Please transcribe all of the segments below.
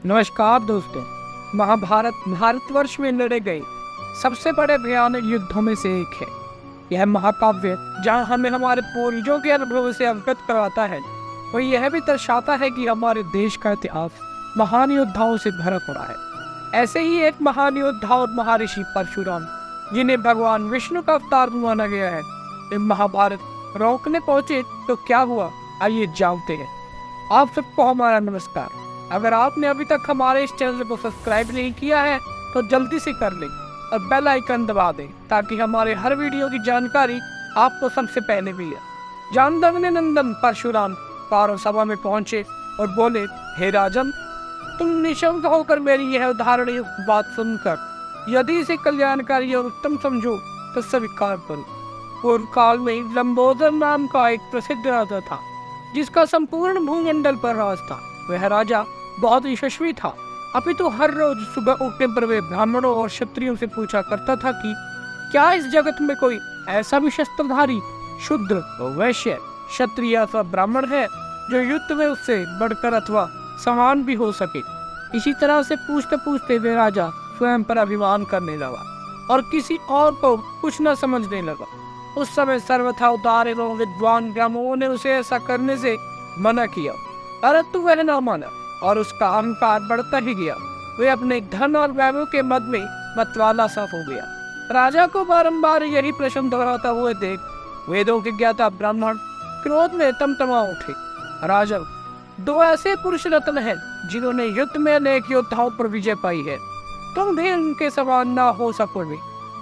नमस्कार दोस्तों। महाभारत भारतवर्ष में लड़े गए सबसे बड़े भयानक युद्धों में से एक है। यह महाकाव्य जहां हमें हमारे पूर्वजों के अनुभव से अवगत करवाता है, वो यह भी दर्शाता है कि हमारे देश का इतिहास महान योद्धाओं से भरा पड़ा है। ऐसे ही एक महान योद्धा और महर्षि परशुराम, जिन्हें भगवान विष्णु का अवतार माना गया है, जब महाभारत रोकने पहुंचे तो क्या हुआ, आइए जानते हैं। आप सबको हमारा नमस्कार। अगर आपने अभी तक हमारे इस चैनल को सब्सक्राइब नहीं किया है तो जल्दी से कर लें और बेल आइकन दबा दें, ताकि हमारे हर वीडियो की जानकारी आपको सबसे पहले मिले। जानदग्नि नंदन परशुराम कौरव सभा में पहुंचे और बोले, हे राजन, तुम निशंक होकर मेरी यह उदाहरण युक्त बात सुनकर यदि इसे कल्याणकारी और उत्तम समझो तो स्वीकार करो। पूर्व काल में लंबोदर नाम का एक प्रसिद्ध राजा था, जिसका संपूर्ण भूमंडल पर राज था। वह राजा बहुत यशस्वी था। अभी तो हर रोज सुबह उठने पर वे ब्राह्मणों और क्षत्रियों से पूछा करता था कि क्या इस जगत में कोई ऐसा भी शस्त्रधारी, शूद्र, वैश्य, क्षत्रिय अथवा ब्राह्मण है जो युद्ध में उससे बढ़कर अथवा समान भी हो सके। इसी तरह से पूछते पूछते वे राजा स्वयं पर अभिमान करने लगा और किसी और को कुछ न समझने लगा। उस समय सर्वथा उदार एवं विद्वान ब्राह्मणों ने उसे ऐसा करने से मना किया, परंतु वह न माना और उसका अहंकार बढ़ता ही गया। वे अपने धन और वैभव के मद में मतवाला सा हो गया। राजा को बारंबार यही प्रश्न दोहराता हुए देख वेदों के ज्ञाता ब्राह्मण क्रोध में तमतमा उठे। राजा, दो ऐसे पुरुष रत्न हैं जिन्होंने युद्ध में अनेक योद्धाओं पर विजय पाई है, तुम भी उनके समान न हो सकोगे।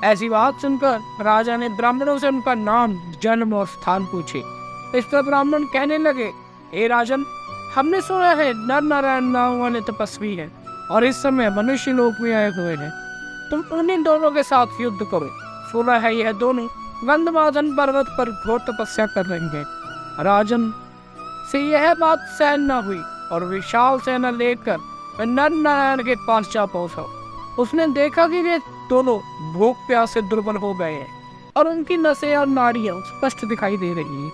ऐसी बात सुनकर राजा ने ब्राह्मणों से उनका नाम, जन्म और स्थान पूछे। इस पर ब्राह्मण कहने लगे, हे राजन, हमने सुना है नर नारायण नाम वाले तपस्वी हैं और इस समय मनुष्य लोक में आए हुए हैं। तुम उन्हीं दोनों के साथ युद्ध करो। सुना है यह दोनों गंधमादन पर्वत पर घोर तपस्या कर रहे हैं। राजन से यह बात सहन न हुई और विशाल सेना लेकर वह नर नारायण के पास जा पहुंचा। उसने देखा कि वे दोनों भूख प्यास से दुर्बल हो गए हैं और उनकी नसें और नाड़ियां स्पष्ट दिखाई दे रही हैं।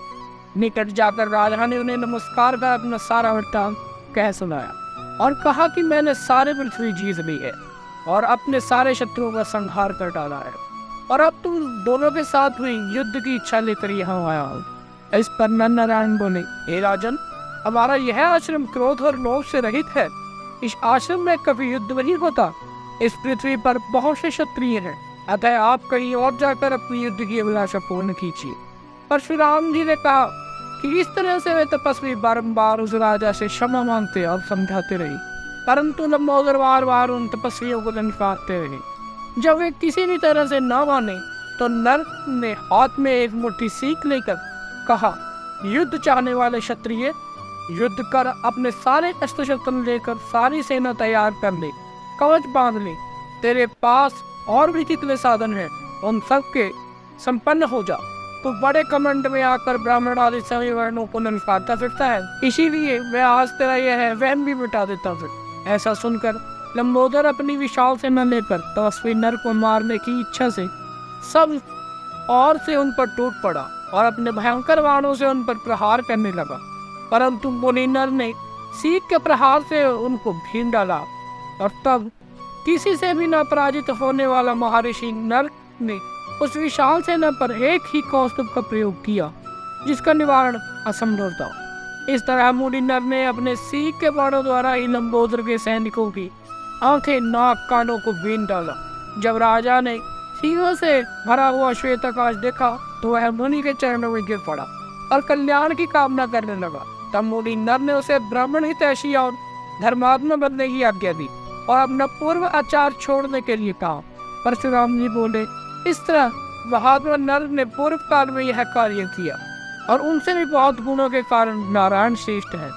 निकट जाकर राजा ने उन्हें नमस्कार कर अपना सारा वृत्तांत कह सुनाया और कहा कि मैंने सारे पृथ्वी जीत ली है और अपने सारे शत्रुओं का संहार कर डाला है और अब तुम दोनों के साथ हुई युद्ध की इच्छा लेकर यहाँ आया हूँ। इस पर नर नारायण बोले, हे राजन, हमारा यह आश्रम क्रोध और लोभ से रहित है। इस आश्रम में कभी युद्ध नहीं होता। इस पृथ्वी पर बहुत से क्षत्रिय हैं, अतः आप कहीं और जाकर अपनी युद्ध की अभिलाषा पूर्ण कीजिए। परशुराम जी ने कहा कि इस तरह से वे तपस्वी बारंबार उस राजा से क्षमा मांगते और समझाते रहे, परंतु लंबोदर बार बार उन तपस्वियों को ललकारते रहे। जब वे किसी भी तरह से न माने तो नर ने हाथ में एक मुट्ठी सीख लेकर कहा, युद्ध चाहने वाले क्षत्रिय, युद्ध कर अपने सारे अस्त्र शस्त्र लेकर सारी सेना तैयार कर ले, कवच बांध ले। तेरे पास और भी कितने साधन हैं, उन सब के संपन्न हो जा। तो बड़े कमंड में आकर ब्राह्मण आदि सभी वर्णों को नमस्कारता फिरता है, इसीलिए वह आज तेरा यह है वहम भी मिटा देता फिर। ऐसा सुनकर लंबोदर अपनी विशाल सेना लेकर तपस्वी नर को मारने की इच्छा से सब और से उन पर टूट पड़ा और अपने भयंकर बाणों से उन पर प्रहार करने लगा, परंतु मुनि नर ने सीख के प्रहार से उनको भीन डाला और तब किसी से भी न पराजित होने वाला महर्षि नर ने उस विशाल सेना पर एक ही कौस्तुभ का प्रयोग किया, जिसका निवारण असंभव था। इस तरह मुनि नर ने अपने सीख के बाणों द्वारा ही लंबोदर के सैनिकों की आंखें, नाक, कानों को बीन डाला। जब राजा ने सीखों से भरा हुआ श्वेताकाश देखा तो वह मुनि के चरणों में गिर पड़ा और कल्याण की कामना करने लगा। तब मुनि नर ने उसे ब्राह्मण हितैषी और धर्मात्मा बनने की आज्ञा दी और अपना पूर्व आचार छोड़ने के लिए कहा। परशुराम जी बोले, इस तरह बहादुर नर ने पूर्व काल में यह कार्य किया और उनसे भी बहुत गुणों के कारण नारायण श्रेष्ठ है।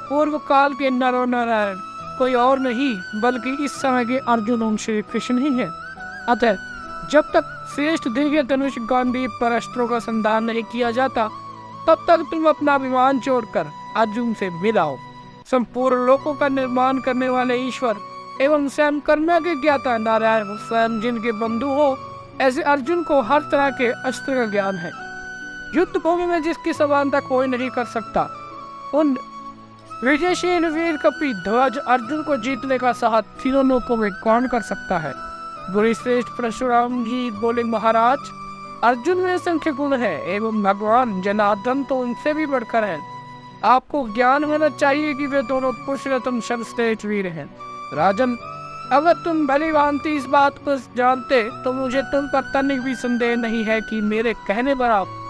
पूर्व काल के नर और नारायण कोई और नहीं बल्कि इस समय के अर्जुन और श्री कृष्ण ही है। अतः जब तक श्रेष्ठ दिव्य धनुष गांडीव पर अस्त्रों का संधान नहीं किया जाता, तब तक तुम अपना अभिमान छोड़कर अर्जुन से मिलाओ। संपूर्ण लोकों का निर्माण करने वाले ईश्वर एवं स्वयं कर्म के ज्ञाता नारायण स्वयं जिनके बंधु हो, ऐसे अर्जुन को हर तरह के अस्त्र का ज्ञान है। युद्ध भूमि में जिसकी समानता कोई नहीं कर सकता, उन विजयशील वीर कपि ध्वज अर्जुन को जीतने का साहस तीनों लोकों में कौन कर सकता है? गुरुश्रेष्ठ परशुराम जी बोले, महाराज अर्जुन में असंख्य गुण है एवं भगवान जनार्दन तो उनसे भी बढ़कर है। आपको ज्ञान होना चाहिए कि वे दोनों पुरुषोत्तम सर्वश्रेष्ठ वीर हैं। राजन, अगर तुम भली भांति इस बात को जानते तो मुझे तुम पर तनिक भी संदेह नहीं है कि मेरे कहने पर आप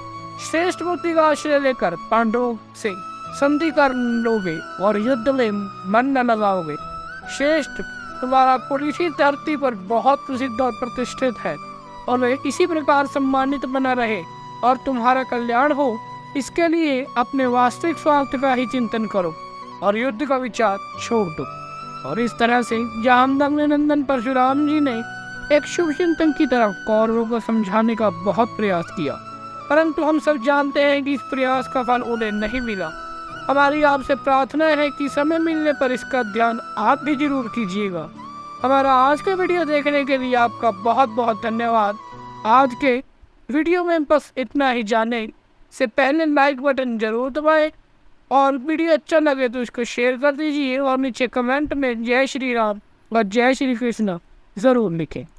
श्रेष्ठ मूर्ति का आश्रय लेकर पांडवों से संधि कर लोगे और युद्ध में मन न लगाओगे। श्रेष्ठ, तुम्हारा कुल इसी धरती पर बहुत प्रसिद्ध और प्रतिष्ठित है और वे इसी प्रकार सम्मानित बना रहे और तुम्हारा कल्याण हो, इसके लिए अपने वास्तविक स्वार्थ का ही चिंतन करो और युद्ध का विचार छोड़ दो। और इस तरह से जामदग्नि नंदन परशुराम जी ने एक शुभ चिंतन की तरफ कौरवों को समझाने का बहुत प्रयास किया, परंतु हम सब जानते हैं कि इस प्रयास का फल उन्हें नहीं मिला। हमारी आपसे प्रार्थना है कि समय मिलने पर इसका ध्यान आप भी जरूर कीजिएगा। हमारा आज का वीडियो देखने के लिए आपका बहुत बहुत धन्यवाद। आज के वीडियो में बस इतना ही। जाने से पहले लाइक बटन जरूर दबाएं और वीडियो अच्छा लगे तो इसको शेयर कर दीजिए और नीचे कमेंट में जय श्री राम और जय श्री कृष्ण ज़रूर लिखें।